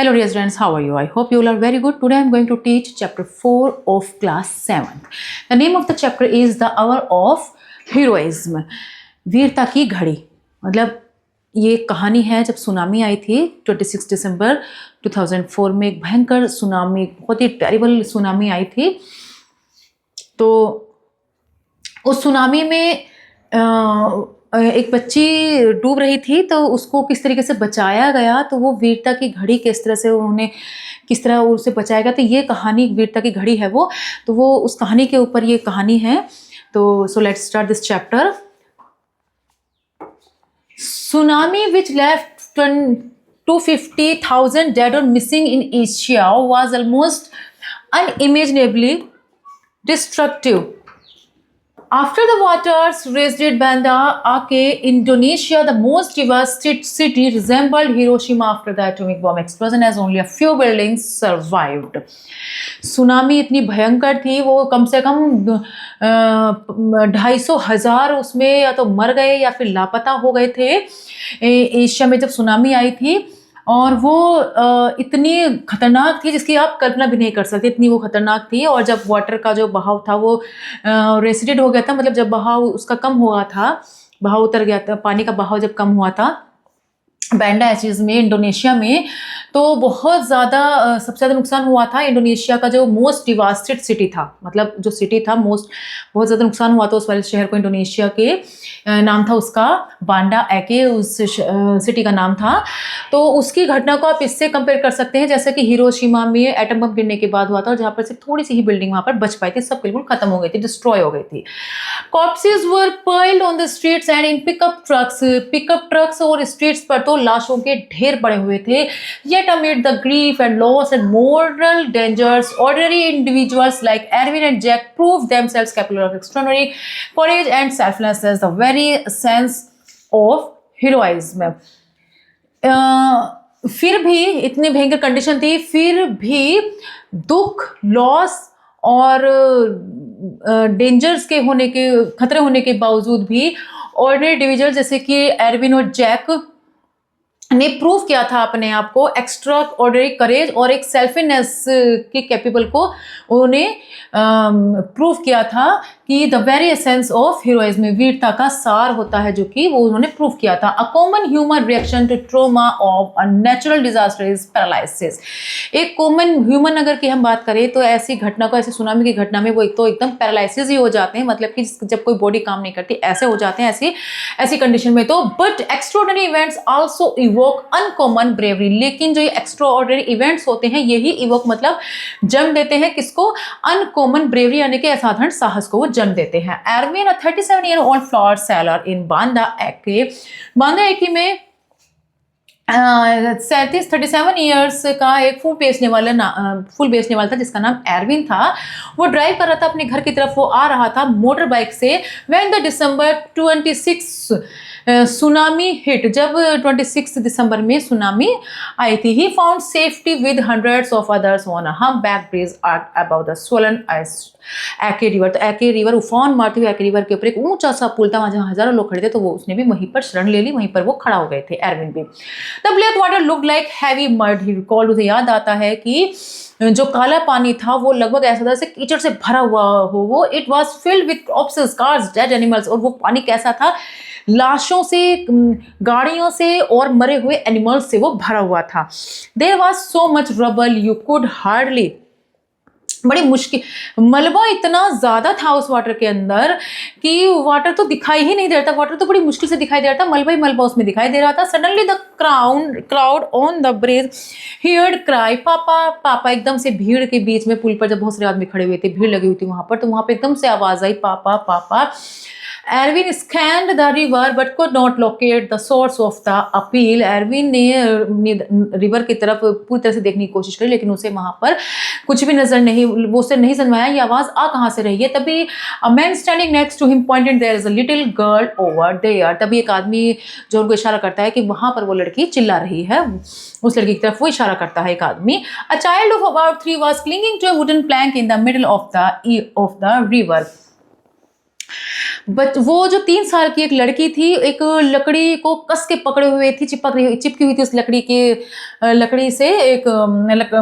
Hello dear students, how are you? I hope you all are very good. Today I am going to teach chapter 4 of class 7th. The name of the chapter is The Hour of Heroism. वीरता की घड़ी. मतलब ये कहानी है जब tsunami आई थी 26 दिसंबर 2004 में. एक भयंकर सुनामी, बहुत ही टेरिबल सुनामी आई थी. तो उस सुनामी में एक बच्ची डूब रही थी, तो उसको किस तरीके से बचाया गया, तो वो वीरता की घड़ी किस तरह से उन्होंने किस तरह उसे बचाया गया, तो ये कहानी वीरता की घड़ी है वो. तो वो उस कहानी के ऊपर ये कहानी है. तो so let's start this chapter. Tsunami which left 250,000 dead or missing in Asia was almost unimaginably destructive. After the waters reached Banda Aceh, Indonesia, the most devastated city resembled Hiroshima after the atomic bomb explosion, as only a few buildings survived. Tsunami इतनी भयंकर थी, वो कम से कम 250,000 उसमें या तो मर गए या फिर लापता हो गए थे एशिया में जब सुनामी आई थी. और वो इतनी खतरनाक थी जिसकी आप कल्पना भी नहीं कर सकते, इतनी वो खतरनाक थी. और जब वाटर का जो बहाव था वो रेसिडेड हो गया था, मतलब जब बहाव उसका कम हुआ था, बहाव उतर गया था, पानी का बहाव जब कम हुआ था बैंडा एचीज में, इंडोनेशिया में, तो बहुत ज़्यादा सबसे ज़्यादा नुकसान हुआ था. इंडोनेशिया का जो मोस्ट डिवास्टेड सिटी था, मतलब जो सिटी था बहुत ज़्यादा नुकसान हुआ था उस वाले शहर को. इंडोनेशिया के नाम था उसका बांडा एके, उस सिटी का नाम था. तो उसकी घटना को आप इससे कंपेयर कर सकते हैं जैसे कि हिरोशिमा में एटम बम गिरने के बाद हुआ था, और जहाँ पर सिर्फ थोड़ी सी ही बिल्डिंग वहाँ पर बच पाई थी, सब बिल्कुल खत्म हो गई थी, डिस्ट्रॉय हो गई थी. Corpses were piled on the streets and in pickup trucks और स्ट्रीट्स पर तो लाशों के ढेर पड़े हुए थे. Yet amid the grief and loss and moral dangers, ordinary individuals like Erwin and Jack proved themselves capable of extraordinary courage and selflessness, the very essence of heroism. फिर भी इतनी भयंकर कंडीशन थी, फिर भी दुख, लॉस और डेंजर्स के होने के, खतरे होने के बावजूद भी ऑर्डिनरी इंडिविजुअल जैसे कि एरविन और जैक ने प्रूव किया था अपने आप को, एक्स्ट्रा ऑर्डिनरी करेज और एक सेल्फिनेस के कैपेबल को उन्होंने प्रूव किया था कि the very essence of heroism, वीरता का सार होता है, जो कि वो उन्होंने प्रूव किया था. A common human reaction to trauma of a natural disaster is paralysis. एक कॉमन ह्यूमन अगर की हम बात करें तो ऐसी घटना को, ऐसी सुनामी की घटना में वो एक तो एकदम पैरालिसिस ही हो जाते हैं, मतलब कि जब कोई बॉडी काम नहीं करती ऐसे हो जाते हैं ऐसी कंडीशन में. तो but extraordinary events also evoke uncommon bravery. लेकिन जो ये एक्स्ट्राऑर्डिनरी इवेंट्स होते हैं यही इवोक मतलब जन्म देते हैं किसको? अनकॉमन ब्रेवरी यानी कि असाधारण साहस को जन्म देते हैं. Erwin, a 37-year-old flower seller in Banda Aceh में 37 ईयर्स का एक फूल बेचने वाला था जिसका नाम एरविन था. वो ड्राइव कर रहा था अपने घर की तरफ, वो आ रहा था मोटर बाइक से. When the December 26 tsunami hit, जब 26 दिसंबर में सुनामी आई थी, ही found safety with hundreds of others on a humpback bridge above the swollen Aceh river. तो एके रिवर उफान मारते हुए एके रिवर के ऊपर एक ऊंचा सा पुल था, वहां जहां हजारों लोग खड़े थे, तो वो उसने भी वहीं पर शरण ले ली, वहीं पर वो खड़ा हो गए थे एरविन भी. The black water looked like heavy mud, he recalled. उसे याद आता है कि जो काला पानी था वो लगभग ऐसा था जैसे कीचड़ से भरा हुआ हो वो. It was filled with corpses, cars, dead animals. और वो पानी कैसा था? लाशों से, गाड़ियों से और मरे हुए एनिमल्स से वो भरा हुआ था. There was so much rubble you could hardly, बड़ी मुश्किल, मलबा इतना ज्यादा था उस वाटर के अंदर कि वाटर तो दिखाई ही नहीं दे रहा था, वाटर तो बड़ी मुश्किल से दिखाई दे रहा था, मलबा ही मलबा उसमें दिखाई दे रहा था. Suddenly the crowd on the bridge heard cry, पापा पापा. एकदम से भीड़ के बीच में, पुल पर जब बहुत सारे आदमी खड़े हुए थे, भीड़ लगी हुई थी वहां पर, तो वहां पर एकदम से आवाज आई, पापा पापा. Erwin scanned the river but could not locate the source of the appeal. Erwin ने रिवर की तरफ पूरी तरह से देखने की कोशिश करी, लेकिन उसे वहां पर कुछ भी नजर नहीं, वो उसे नहीं समझ में आया ये आवाज आ कहां से रही है. तभी a man standing next to him pointed there is a little girl over there. तभी एक आदमी जो उनको इशारा करता है कि वहां पर वो लड़की चिल्ला रही है, उस लड़की की तरफ वो इशारा करता है एक आदमी. A child of about 3 was clinging to a wooden plank in the middle of the river. But वो जो 3 साल की एक लड़की थी, एक लकड़ी को कस के पकड़े हुए थी, चिपकी हुई थी उस लकड़ी के लकड़ी से, एक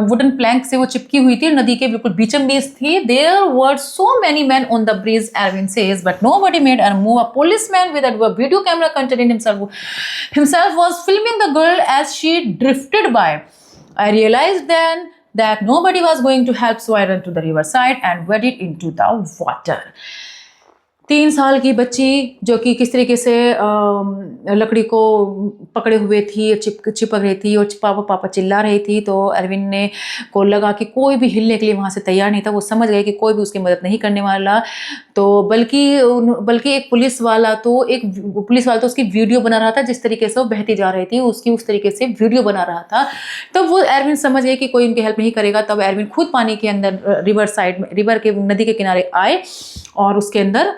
वुडन प्लैंक से वो चिपकी हुई थी, नदी के बिल्कुल बीचों-बीच थी। There were so many men on the bridge, Erwin says, but nobody made a move. A policeman with a video camera containing himself was filming the girl as she drifted by. I realized then that nobody was going to help, so I ran to the riverside and waded into the water. 3 साल की बच्ची जो कि किस तरीके से लकड़ी को पकड़े हुए थी, चिपक रही थी और पापा चिल्ला रही थी, तो एरविन ने को लगा कि कोई भी हिलने के लिए वहाँ से तैयार नहीं था। वो समझ गए कि कोई भी उसकी मदद नहीं करने वाला, तो बल्कि एक पुलिस वाला तो उसकी वीडियो बना रहा था, जिस तरीके से वो बहती जा रही थी उसकी उस तरीके से वीडियो बना रहा था। तब वो एरविन समझ गए कि कोई उनकी हेल्प नहीं करेगा। तब एरविन खुद पानी के अंदर रिवर के नदी के किनारे आए और उसके अंदर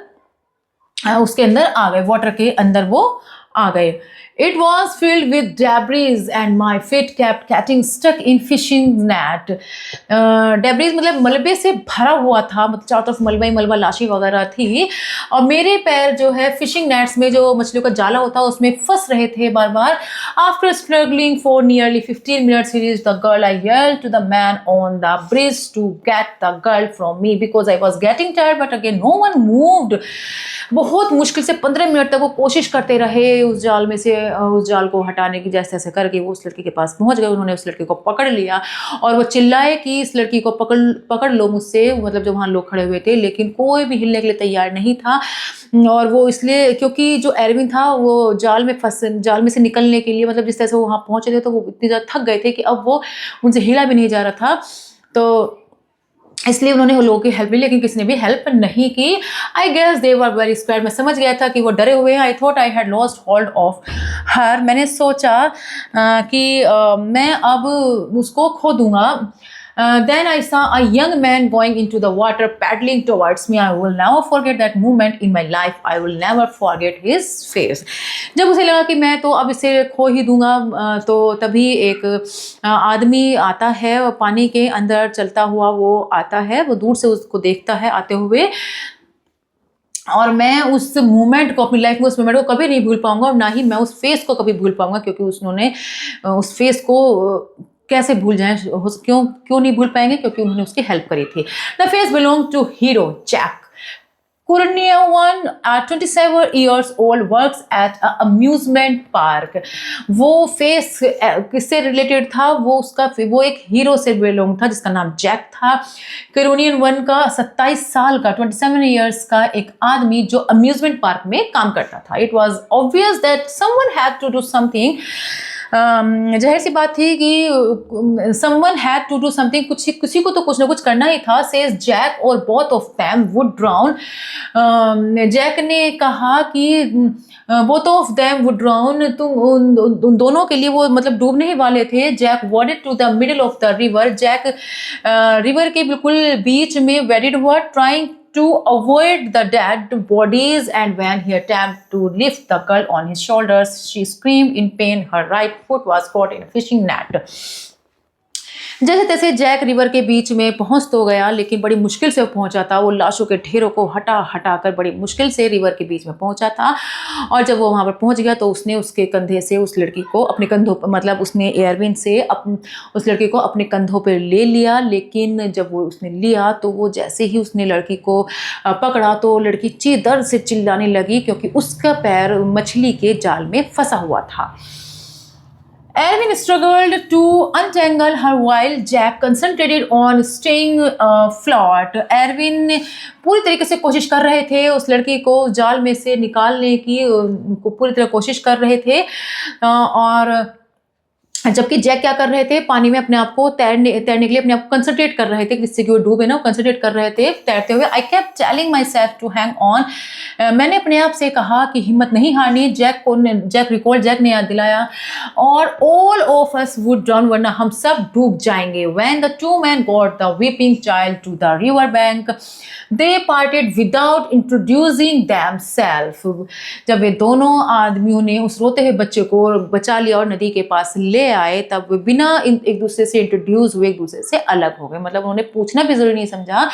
आ गए, वाटर के अंदर वो आ गए। It was filled with debris and my feet kept getting stuck in fishing net. Debris मतलब मलबे से भरा हुआ था, मतलब चारों तरफ मलबा ही मलबा, लाशी वगैरह थी और मेरे पैर जो है फिशिंग नेट्स में, जो मछलियों का जाला होता है, उसमें फंस रहे थे बार बार। After struggling for nearly 15 minutes, he reached the girl. I yelled to the man on the bridge to get the girl from me because I was getting tired, but again no one moved. बहुत मुश्किल से 15 minute तक वो कोशिश करते रहे उस जाल को हटाने की, जैसे तैसे करके वो उस लड़की के पास पहुंच गए। उन्होंने उस लड़की को पकड़ लिया और वो चिल्लाए कि इस लड़की को पकड़ लो मुझसे, मतलब जो वहाँ लोग खड़े हुए थे, लेकिन कोई भी हिलने के लिए तैयार नहीं था। और वो इसलिए क्योंकि जो एरविन था वो जाल में से निकलने के लिए, मतलब जिस तरह से वो वहाँ पहुंचे थे, तो वो इतनी ज़्यादा थक गए थे कि अब वो उनसे हिला भी नहीं जा रहा था, तो इसलिए उन्होंने लोगों की हेल्प ली, लेकिन किसी ने भी हेल्प नहीं की। I guess they were very scared. मैं समझ गया था कि वो डरे हुए हैं। I thought I had lost hold of her. मैंने सोचा कि मैं अब उसको खो दूंगा। Then I saw a young man going into the water, paddling towards me. I will never forget that moment in my life. I will never forget his face. जब उसे लगा कि मैं तो अब इसे खो ही दूंगा, तो तभी एक आदमी आता है और पानी के अंदर चलता हुआ वो आता है, वो दूर से उसको देखता है आते हुए, और मैं उस मोमेंट को अपनी लाइफ में, उस मोमेंट को कभी नहीं भूल पाऊंगा, और ना ही मैं उस फेस को कभी भूल पाऊंगा, क्योंकि उन्होंने उस फेस को कैसे भूल जाएं, क्यों नहीं भूल पाएंगे, क्योंकि उन्होंने उसकी हेल्प करी थी। The face belong to hero Jack Kurniawan, 27 years old, works at a amusement park. वो फेस किससे रिलेटेड था? वो एक हीरो से बिलोंग था जिसका नाम जैक था। कुरनियन वन का 27 साल का 27 इयर्स का एक आदमी जो अम्यूजमेंट पार्क में काम करता था। It was obvious that someone had to do something. जाहिर सी बात थी कि someone had to do something, किसी को तो कुछ ना कुछ करना ही था। says Jack, और both of them would drown. Jack ने कहा कि both of them would drown, उन दोनों के लिए वो मतलब डूबने ही वाले थे। Jack waded to the middle of the river. Jack river के बिल्कुल बीच में waded हुआ, trying to avoid the dead bodies, and when he attempted to lift the girl on his shoulders, she screamed in pain. Her right foot was caught in a fishing net. जैसे तैसे Jack river के बीच में पहुंच तो गया, लेकिन बड़ी मुश्किल से पहुंचा था। वो लाशों के ढेरों को हटा कर बड़ी मुश्किल से रिवर के बीच में पहुंचा था, और जब वो वहां पर पहुंच गया तो उसने उसके कंधे से उस लड़की को अपने कंधों पर, मतलब उसने एरविन से उस लड़की को अपने कंधों पर ले लिया। लेकिन जब वो उसने लिया तो वो जैसे ही उसने लड़की को पकड़ा तो लड़की दर्द से चिल्लाने लगी, क्योंकि उसका पैर मछली के जाल में फंसा हुआ था। Erwin struggled to untangle her while Jack concentrated on staying afloat. Erwin पूरी तरीके से कोशिश कर रहे थे उस लड़की को जाल में से निकालने की, पूरी तरह कोशिश कर रहे थे, और जबकि जैक क्या कर रहे थे, पानी में अपने आप को तैरने के लिए अपने आप को कंसंट्रेट कर रहे थे, जिससे कि वो डूबे ना, कंसंट्रेट कर रहे थे तैरते हुए। I kept telling myself to hang on. मैंने अपने आप से कहा कि हिम्मत नहीं हारनी। जैक ने याद दिलाया, और all of us would drown, वरना हम सब डूब जाएंगे। When the two man got the weeping child to the river bank, they parted without introducing themselves. जब वे दोनों आदमियों ने उस रोते हुए बच्चे को बचा लिया और नदी के पास ले आए तब वे बिना एक दूसरे से इंट्रोड्यूस हुए एक दूसरे से अलग हो गए। मतलब उन्होंने पूछना भी जरूरी नहीं समझा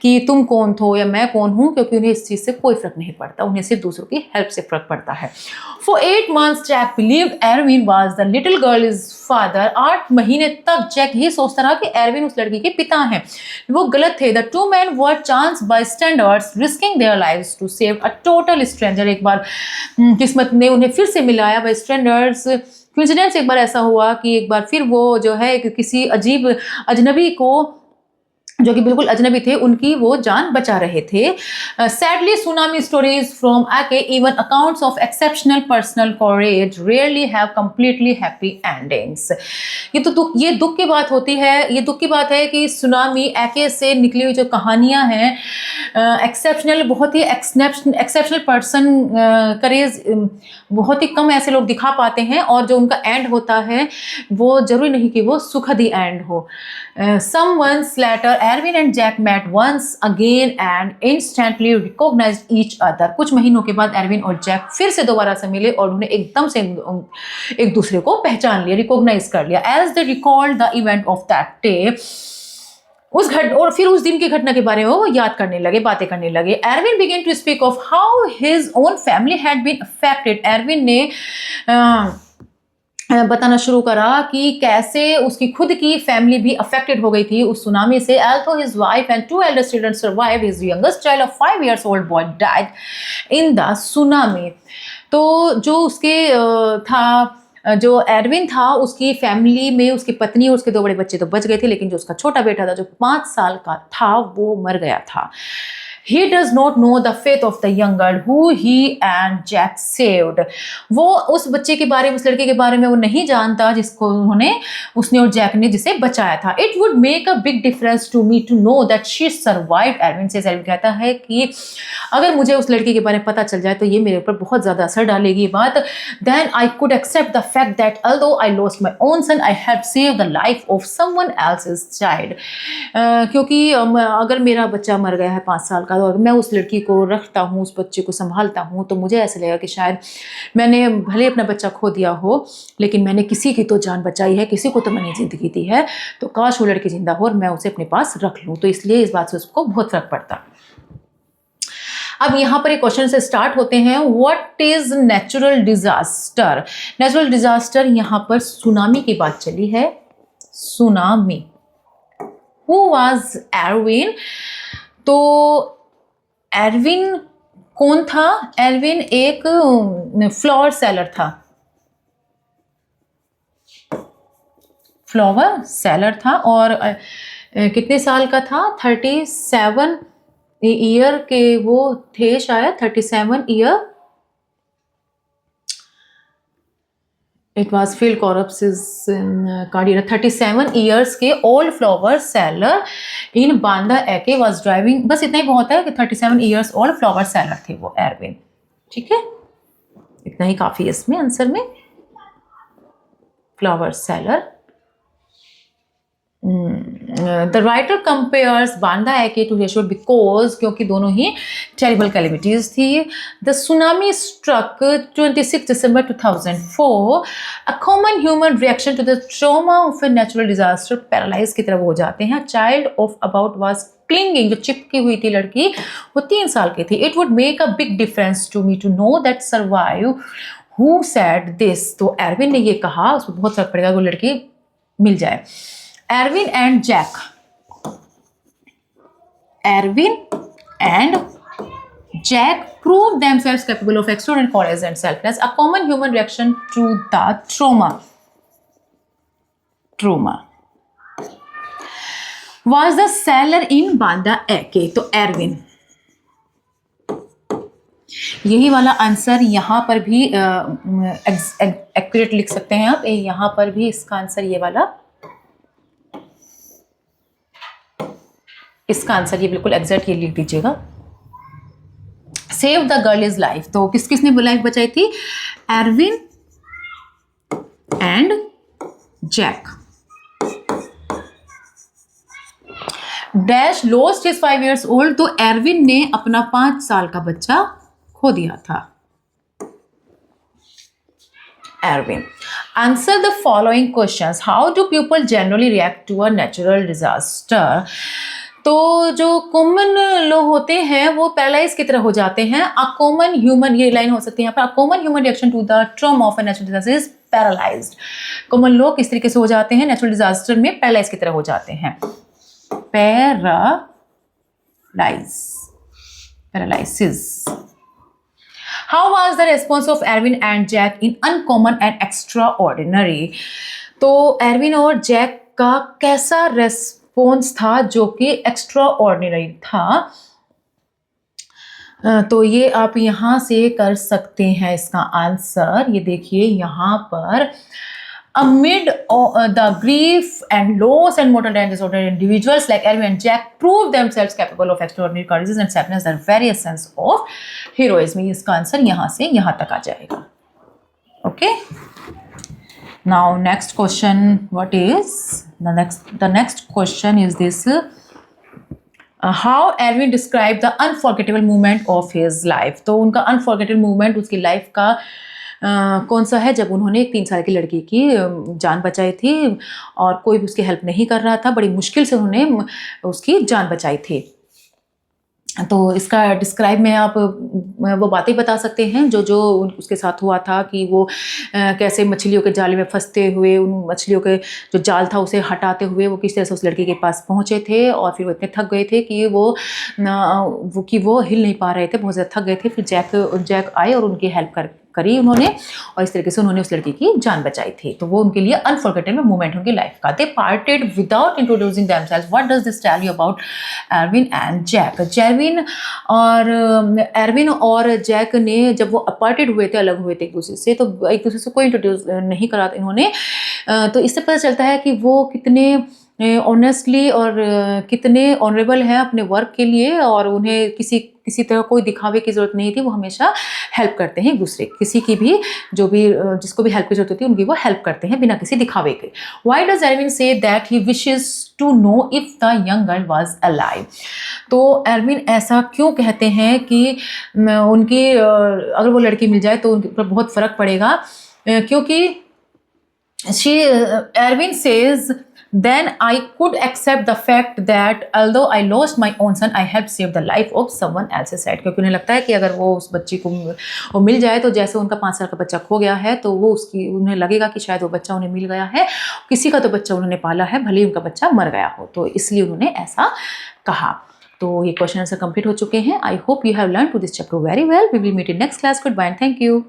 कि तुम कौन हो या मैं कौन हूँ, क्योंकि उन्हें इस चीज़ से कोई फर्क नहीं पड़ता, उन्हें सिर्फ दूसरों की हेल्प से फर्क पड़ता है। For 8 months, Jack believed Erwin was the little girl's father. 8 महीने तक जैक ये सोचता रहा कि एरविन उस लड़की के पिता हैं। वो गलत थे। The two men were chance bystanders, risking their lives to save a total stranger. एक बार किस्मत ने उन्हें फिर से मिलाया bystanders। कोइंसिडेंस एक बार ऐसा हुआ कि एक बार फिर वो जो है किसी अजीब अजनबी को, जो कि बिल्कुल अजनबी थे, उनकी वो जान बचा रहे थे। Sadly tsunami stories from Aceh even accounts of exceptional personal courage rarely have completely happy endings. ये तो ये दुख की बात होती है, ये दुख की बात है कि सुनामी एके से निकली हुई जो कहानियां हैं, एक्सेप्शनल, बहुत ही एक्सेप्शनल पर्सन करेज बहुत ही कम ऐसे लोग दिखा पाते हैं, और जो उनका एंड होता है वो जरूरी नहीं कि वो सुखद ही एंड हो। Some months later, Erwin and Jack met once again and instantly recognized each other. कुछ महीनों के बाद एरविन और जैक फिर से दोबारा से मिले और उन्हें एकदम से एक दूसरे को पहचान लिया, रिकॉग्नाइज कर लिया। As they recalled the event of that day, और फिर उस दिन की घटना के बारे में वो याद करने लगे, बातें करने लगे। Erwin began to speak of how his own family had been affected. Erwin ने बताना शुरू करा कि कैसे उसकी खुद की फैमिली भी अफेक्टेड हो गई थी उस सुनामी से। Although his wife and 2 elder children survived, his youngest child of 5 years old boy died in the tsunami. तो जो उसके जो एरविन था, उसकी फैमिली में उसकी पत्नी और उसके 2 बड़े बच्चे तो बच गए थे, लेकिन जो उसका छोटा बेटा था जो 5 साल का था वो मर गया था। He does not know the fate of the young girl who he and Jack saved. वो उस बच्चे के बारे में, उस लड़के के बारे में वो नहीं जानता जिसको उसने और जैक ने जिसे बचाया था। It would make a big difference to me to know that she survived. Erwin से एरविन कहता है कि अगर मुझे उस लड़की के बारे में पता चल जाए तो ये मेरे ऊपर बहुत ज़्यादा असर डालेगी ये बात। Then I could accept the fact that although I lost my own son, I helped save the life of someone else's child. क्योंकि अगर मेरा बच्चा मर गया है 5 साल का, और मैं उस लड़की को रखता हूँ, उस बच्चे को संभालता हूँ, तो मुझे ऐसा लगेगा कि शायद मैंने भले अपना बच्चा खो दिया हो, लेकिन मैंने किसी की तो जान बचाई है, किसी को तो मैंने ज़िंदगी दी है, तो काश वो लड़की जिंदा हो और मैं उसे अपने पास रख लूँ। तो इसलिए इस बात से उसको बहुत फर्क पड़ता। अब यहाँ पर एक क्वेश्चन से स्टार्ट होते हैं। What is natural disaster? Natural disaster, यहाँ पर सुनामी की बात चली है। सुनामी। Who was Erwin? तो एरविन कौन था? एरविन एक फ्लावर सेलर था, फ्लावर सेलर था, और कितने साल का था? 37 ईयर के वो थे शायद, 37 year. It was Phil Corps's career. 37 years के old flower seller in Banda Eke was driving. बस इतना ही बहुत है कि 37 years old flower seller थे वो एरविन। ठीक है, इतना ही काफी है इसमें आंसर में। Flower seller. The writer compares Banda Eke to Yeshua because क्योंकि दोनों ही terrible calamities थी। The tsunami struck 26 December 2004. A common human reaction to the trauma of a natural disaster, paralyzed की तरफ हो जाते हैं। Child of about was clinging, जो चिपकी हुई थी लड़की, वो 3 साल की थी। It would make a big difference to me to know that survive. Who said this? तो एरविन ने ये कहा, उसको बहुत फर्क पड़ेगा वो लड़की मिल जाए। Erwin and Jack. Erwin and Jack proved themselves capable of extraordinary courage and selflessness, a common human reaction to the trauma. Was the seller in Banda Eke? तो एरविन, यही वाला आंसर यहाँ पर भी एक्यूरेट लिख सकते हैं आप। यहाँ पर भी इसका आंसर ये वाला, इसका आंसर ये बिल्कुल एग्जैक्ट ये लिख दीजिएगा। Save the girl is life, तो किस किसने लाइफ बचाई थी? Erwin and Jack. Dash lost his 5 years old, तो एरविन ने अपना 5 साल का बच्चा खो दिया था। Erwin. Answer the following questions. How do people generally react to a natural disaster? तो जो कॉमन लोग होते हैं वो पैरालाइज की तरह हो जाते हैं। अ कॉमन ह्यूमन, ये लाइन हो सकती है यहाँ पर, a common human reaction to the trauma of a natural disaster is paralysed. Common लोग इस तरीके से हो जाते हैं, नेचुरल डिजास्टर में पैरालाइज की तरह हो जाते हैं। Paralysis. How was the response of Erwin and Jack in uncommon and extraordinary? तो एरविन और जैक का कैसा रेस्पॉन्स था जो कि एक्स्ट्रा ऑर्डिनरी था? तो ये आप यहाँ से कर सकते हैं इसका आंसर। ये देखिए यहाँ पर, amid the grief and loss and mortal dangers of individuals like Erwin and Jack proved themselves capable of extraordinary courage and sadness, the very essence of heroism. इसका आंसर यहाँ से यहाँ तक आ जाएगा। Okay. Now next question, what is the next question is this. How Erwin described the unforgettable moment of his life? तो उनका unforgettable moment उसकी life का कौन सा है, जब उन्होंने एक 3 साल की लड़की की जान बचाई थी और कोई भी उसकी हेल्प नहीं कर रहा था, बड़ी मुश्किल से उन्होंने उसकी जान बचाई थी। तो इसका डिस्क्राइब में आप वो बातें बता सकते हैं जो जो उसके साथ हुआ था, कि वो कैसे मछलियों के जाले में फंसते हुए, उन मछलियों के जो जाल था उसे हटाते हुए वो किस तरह से उस लड़की के पास पहुंचे थे, और फिर वो इतने थक गए थे कि वो हिल नहीं पा रहे थे, बहुत ज़्यादा थक गए थे। फिर जैक आए और उनकी हेल्प करी उन्होंने, और इस तरीके से उन्होंने उस लड़की की जान बचाई थी। तो वो उनके लिए अनफॉरगेटेबल मोमेंट उनकी लाइफ का। They parted without introducing themselves. What does this tell you about Erwin and Jack? Erwin और जैक ने जब वो पार्टेड हुए थे, अलग हुए थे एक दूसरे से, तो एक दूसरे से कोई इंट्रोड्यूस नहीं करा इन्होंने। तो इससे पता चलता है कि वो कितने ऑनेस्टली और कितने ऑनरेबल हैं अपने वर्क के लिए, और उन्हें किसी तरह कोई दिखावे की ज़रूरत नहीं थी। वो हमेशा हेल्प करते हैं दूसरे, किसी की भी जिसको भी हेल्प की ज़रूरत होती है उनकी वो हेल्प करते हैं बिना किसी दिखावे के। Why does Erwin say that he wishes to know if the young girl was alive? तो एरविन ऐसा क्यों कहते हैं कि उनकी अगर वो लड़की मिल जाए तो उनके ऊपर बहुत फ़र्क पड़ेगा, क्योंकि Erwin says, then I could accept the fact that although I lost my own son, I helped save the life of someone else's child. क्योंकि उन्हें लगता है कि अगर वो उस बच्ची को वो मिल जाए, तो जैसे उनका 5 साल का बच्चा खो गया है, तो वो उन्हें लगेगा कि शायद वो बच्चा उन्हें मिल गया है, किसी का तो बच्चा उन्होंने पाला है, भले ही उनका बच्चा मर गया हो। तो इसलिए उन्होंने ऐसा कहा। तो ये क्वेश्चन आंसर कंप्लीट हो चुके हैं। I hope you have learn to this chapter very well. We will meet in next class. Goodbye and thank you.